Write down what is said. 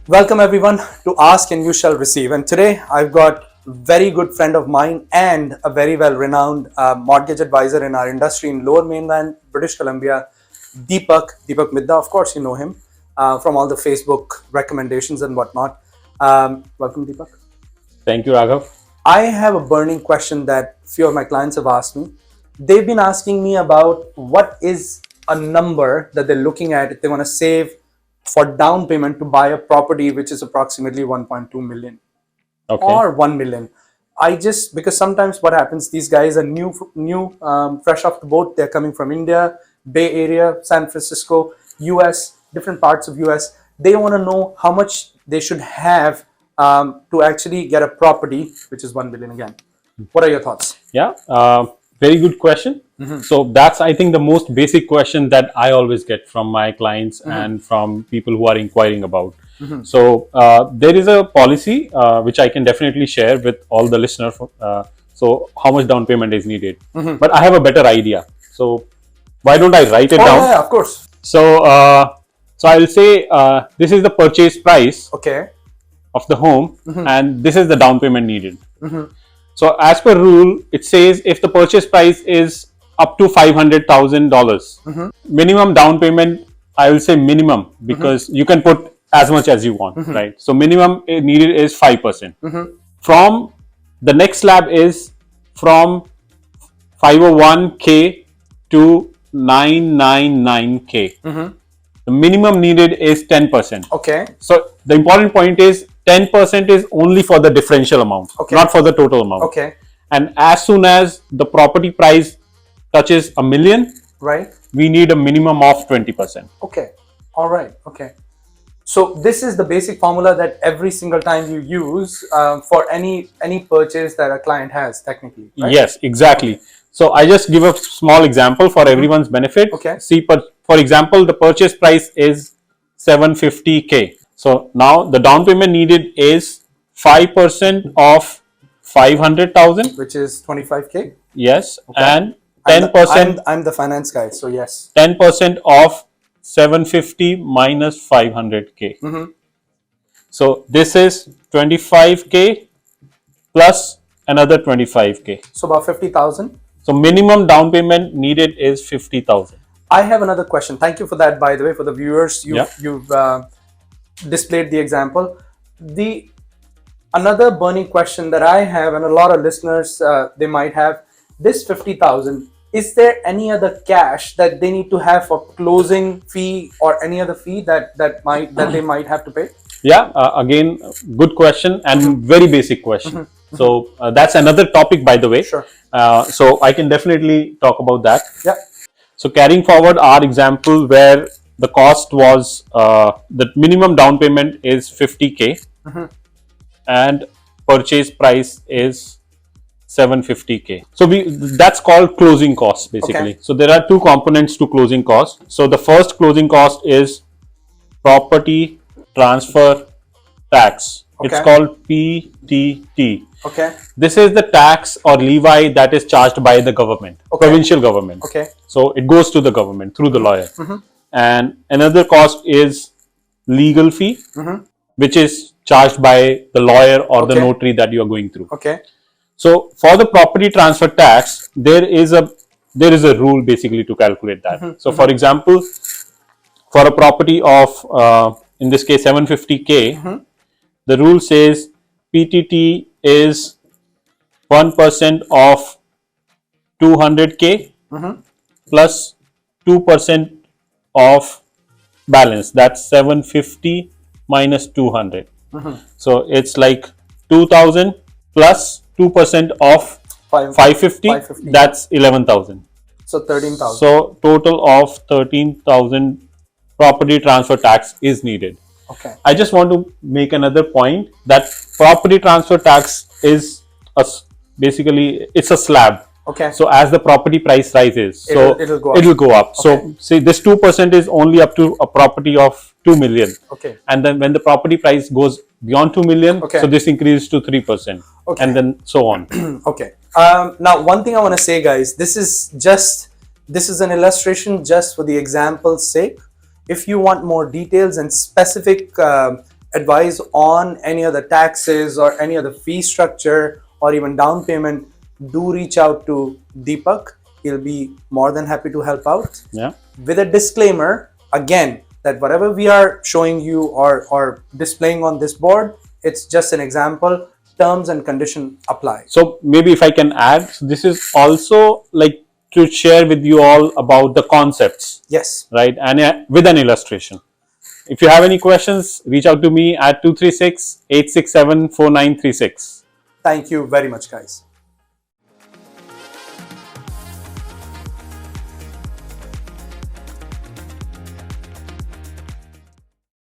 Welcome everyone to Ask and You Shall Receive. And today I've got a very good friend of mine and a very well-renowned mortgage advisor in our industry in Lower Mainland, British Columbia, Deepak Midda. Of course, you know him from all the Facebook recommendations and whatnot. Welcome, Deepak. Thank you, Raghav. I have a burning question that few of my clients have asked me. They've been asking me about what is a number that they're looking at if they want to save for down payment to buy a property which is approximately 1.2 million or 1 million. Because sometimes what happens, these guys are new, fresh off the boat. They're coming from India, Bay Area, San Francisco, US, different parts of US. They want to know how much they should have to actually get a property which is 1 million again. What are your thoughts? Yeah, very good question. So that's, I think, the most basic question that I always get from my clients and from people who are inquiring about. So there is a policy which I can definitely share with all the listeners. So how much down payment is needed? But I have a better idea. So why don't I write it down? Yeah, of course. So I'll say this is the purchase price of the home, and this is the down payment needed. So as per rule, it says if the purchase price is up to $500,000, minimum down payment, I will say minimum, because you can put as much as you want, right? So minimum needed is 5%. From the next slab is from 501K to 999K. The minimum needed is 10%. Okay. So the important point is 10% is only for the differential amount, not for the total amount. Okay. And as soon as the property price touches $1 million, right, we need a minimum of 20%. Okay. All right. Okay. So this is the basic formula that every single time you use for any purchase that a client has, technically. Right? Yes, exactly. So I just give a small example for everyone's benefit. Okay. See, for example, the purchase price is 750K. So now the down payment needed is 5% of 500,000, which is 25K. Yes, okay. And 10%. I'm the finance guy, so yes. 10% of 750 minus 500K. So this is 25K plus another 25K. So about 50,000. So minimum down payment needed is 50,000. I have another question. Thank you for that, by the way, for the viewers. You've displayed the example. Another burning question that I have, and a lot of listeners they might have, this 50,000. Is there any other cash that they need to have for closing fee or any other fee that they might have to pay? Yeah, again, good question and very basic question. So that's another topic, by the way. Sure. So I can definitely talk about that. Yeah. So carrying forward our example where the cost was, the minimum down payment is 50K and purchase price is 750K. So that's called closing costs, basically. So there are two components to closing costs. So the first closing cost is property transfer tax. It's called PTT. Okay. This is the tax or levy that is charged by the government, provincial government. Okay. So it goes to the government through the lawyer. And another cost is legal fee, which is charged by the lawyer or the notary that you are going through. Okay. So for the property transfer tax, there is a rule basically to calculate that. So for example, for a property of in this case 750K, the rule says PTT is 1% of 200K plus 2% of balance. That's 750 minus 200. So it's like 2000 plus 2% of 550. That's 11,000. So 13,000. So total of 13,000 property transfer tax is needed. Okay. I just want to make another point that property transfer tax is basically it's a slab. Okay. So as the property price rises, it'll go up. Okay. So see, this 2% is only up to a property of 2 million. Okay. And then when the property price goes beyond 2 million, so this increases to 3%. Okay. And then so on. Okay. Now, one thing I want to say, guys, this is just This is an illustration just for the example's sake. If you want more details and specific advice on any of the taxes or any of the fee structure or even down payment, do reach out to Deepak. He'll be more than happy to help out. Yeah. With a disclaimer, again, that whatever we are showing you or displaying on this board, it's just an example. Terms and condition apply. So maybe if I can add, so this is also like to share with you all about the concepts. Yes. Right, and with an illustration. If you have any questions, reach out to me at 236-867-4936. Thank you very much, guys.